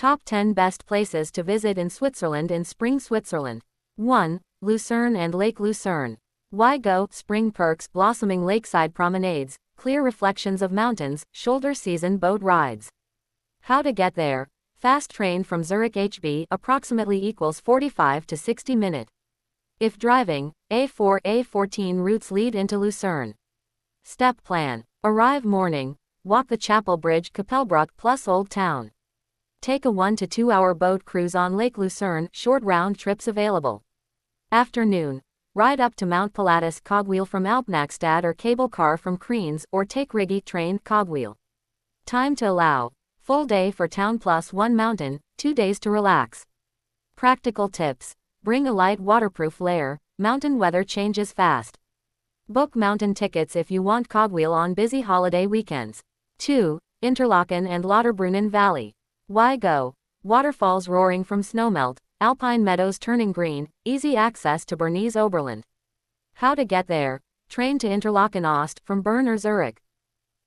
Top 10 Best Places to Visit in Switzerland in Spring Switzerland. 1. Lucerne and Lake Lucerne. Why go? Spring perks, blossoming lakeside promenades, clear reflections of mountains, shoulder season boat rides. How to get there? Fast train from Zurich HB approximately equals 45 to 60 minutes. If driving, A4, A14 routes lead into Lucerne. Step plan. Arrive morning. Walk the Chapel Bridge, Kapellbruck plus Old Town. Take a 1 to 2 hour boat cruise on Lake Lucerne, short round trips available. Afternoon. Ride up to Mount Pilatus cogwheel from Alpnachstad or cable car from Kriens, or take Rigi train cogwheel. Time to allow. Full day for town plus 1 mountain, 2 days to relax. Practical tips. Bring a light waterproof layer, mountain weather changes fast. Book mountain tickets if you want cogwheel on busy holiday weekends. 2. Interlaken and Lauterbrunnen Valley. Why go? Waterfalls roaring from snowmelt, alpine meadows turning green, easy access to Bernese Oberland. How to get there? Train to Interlaken Ost from Bern or Zurich.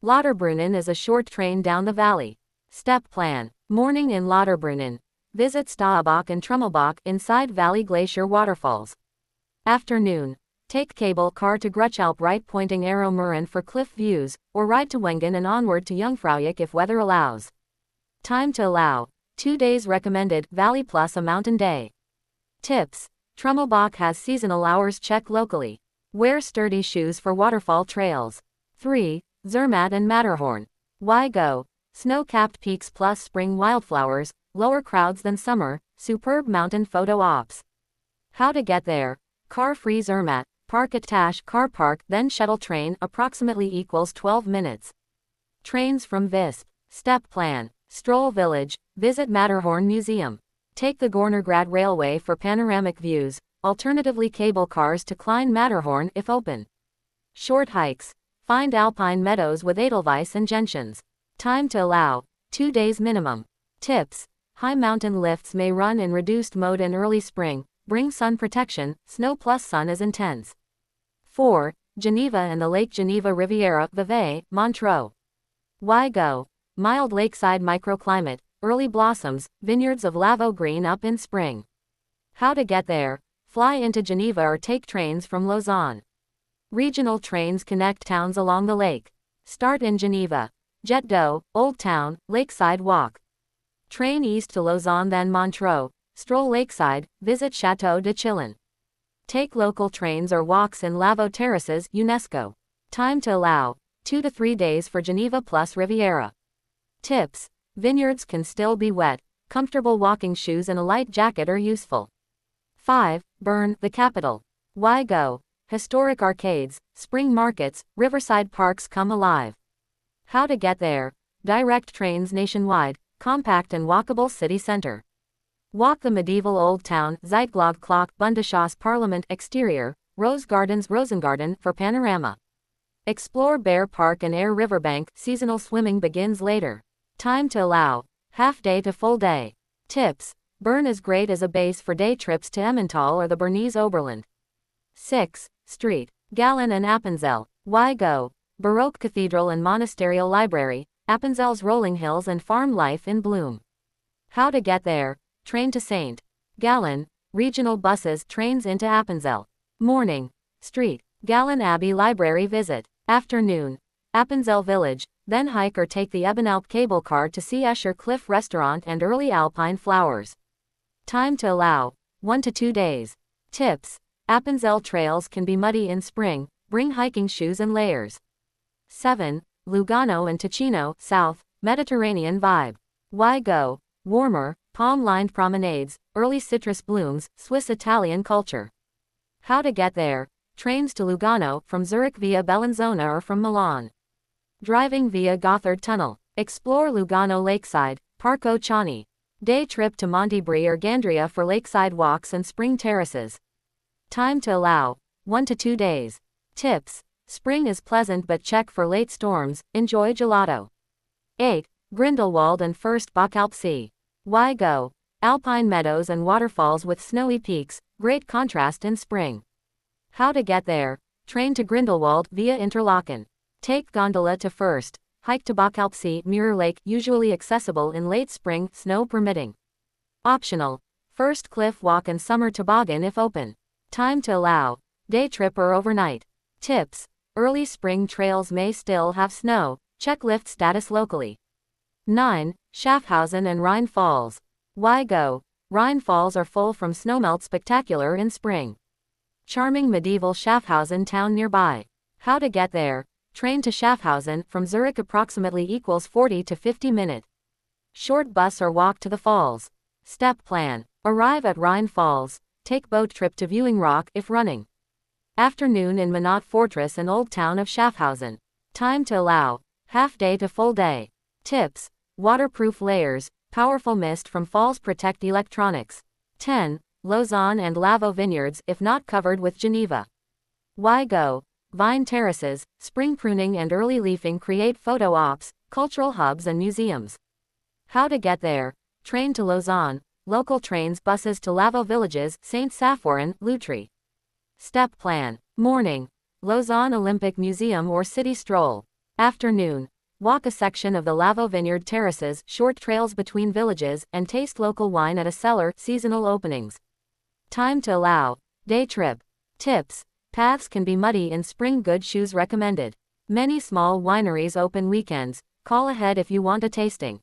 Lauterbrunnen is a short train down the valley. Step plan. Morning in Lauterbrunnen. Visit Staubach and Trummelbach inside Valley Glacier waterfalls. Afternoon. Take cable car to Gruchalp right pointing arrow Muren for cliff views, or ride to Wengen and onward to Jungfraujoch if weather allows. Time to allow. 2 days recommended, valley plus a mountain day. Tips. Trummelbach has seasonal hours, check locally. Wear sturdy shoes for waterfall trails. 3. Zermatt and Matterhorn. Why go? Snow-capped peaks plus spring wildflowers, lower crowds than summer, superb mountain photo ops. How to get there? Car-free Zermatt, park at Tash car park, then shuttle train approximately equals 12 minutes. Trains from Visp. Step plan. Stroll village, visit Matterhorn Museum. Take the Gornergrad Railway for panoramic views, alternatively cable cars to Klein Matterhorn if open. Short hikes. Find alpine meadows with Edelweiss and gentians. Time to allow. 2 days minimum. Tips. High mountain lifts may run in reduced mode in early spring. Bring sun protection, snow plus sun is intense. 4. Geneva and the Lake Geneva Riviera, Vevey, Montreux. Why go? Mild lakeside microclimate, early blossoms, vineyards of Lavaux green up in spring. How to get there? Fly into Geneva or take trains from Lausanne. Regional trains connect towns along the lake. Start in Geneva. Jet d'eau, Old Town, Lakeside Walk. Train east to Lausanne then Montreux, stroll lakeside, visit Château de Chillon. Take local trains or walks in Lavaux Terraces, UNESCO. Time to allow. 2 to 3 days for Geneva plus Riviera. Tips. Vineyards can still be wet. Comfortable walking shoes and a light jacket are useful. 5. Bern, the capital. Why go? Historic arcades, spring markets, riverside parks come alive. How to get there? Direct trains nationwide, compact and walkable city center. Walk the medieval Old Town, Zeitglog Clock, Bundeshaus Parliament exterior, Rose Gardens Rosengarten for panorama. Explore Bear Park and Air Riverbank, seasonal swimming begins later. Time to allow. Half day to full day. Tips. Bern is great as a base for day trips to Emmental or the Bernese Oberland. 6. Street. Gallen and Appenzell. Why go? Baroque cathedral and monasterial library, Appenzell's rolling hills and farm life in bloom. How to get there? Train to St. Gallen, regional buses, trains into Appenzell. Morning. Street. Gallen Abbey Library visit. Afternoon. Appenzell Village, then hike or take the Ebenalp cable car to see Escher Cliff Restaurant and early alpine flowers. Time to allow. 1 to 2 days. Tips. Appenzell trails can be muddy in spring, bring hiking shoes and layers. 7. Lugano and Ticino, south, Mediterranean vibe. Why go? Warmer, palm-lined promenades, early citrus blooms, Swiss-Italian culture. How to get there? Trains to Lugano, from Zurich via Bellinzona or from Milan. Driving via Gotthard Tunnel. Explore Lugano Lakeside, Parco Chani. Day trip to Montibri or Gandria for lakeside walks and spring terraces. Time to allow. 1 to 2 days. Tips. Spring is pleasant but check for late storms, enjoy gelato. 8. Grindelwald and First Bockalpsee. Why go? Alpine meadows and waterfalls with snowy peaks, great contrast in spring. How to get there? Train to Grindelwald via Interlaken. Take gondola to First. Hike to Bacalpsee Mirror Lake, usually accessible in late spring, snow permitting. Optional. First cliff walk and summer toboggan if open. Time to allow. Day trip or overnight. Tips. Early spring trails may still have snow. Check lift status locally. 9. Schaffhausen and Rhine Falls. Why go? Rhine Falls are full from snowmelt spectacular in spring. Charming medieval Schaffhausen town nearby. How to get there. Train to Schaffhausen from Zurich approximately equals 40 to 50 minutes. Short bus or walk to the falls. Step plan. Arrive at Rhine Falls. Take boat trip to Viewing Rock if running. Afternoon in Minot Fortress and Old Town of Schaffhausen. Time to allow. Half day to full day. Tips. Waterproof layers. Powerful mist from falls protect electronics. 10. Lausanne and Lavaux vineyards if not covered with Geneva. Why go? Vine terraces, spring pruning and early leafing create photo ops, cultural hubs and museums. How to get there? Train to Lausanne. Local trains, buses to Lavaux villages, Saint-Saphorin, Lutry. Step plan. Morning. Lausanne Olympic Museum or city stroll. Afternoon. Walk a section of the Lavaux vineyard terraces, short trails between villages, and taste local wine at a cellar, seasonal openings. Time to allow. Day trip. Tips. Paths can be muddy in spring, good shoes recommended. Many small wineries open weekends. Call ahead if you want a tasting.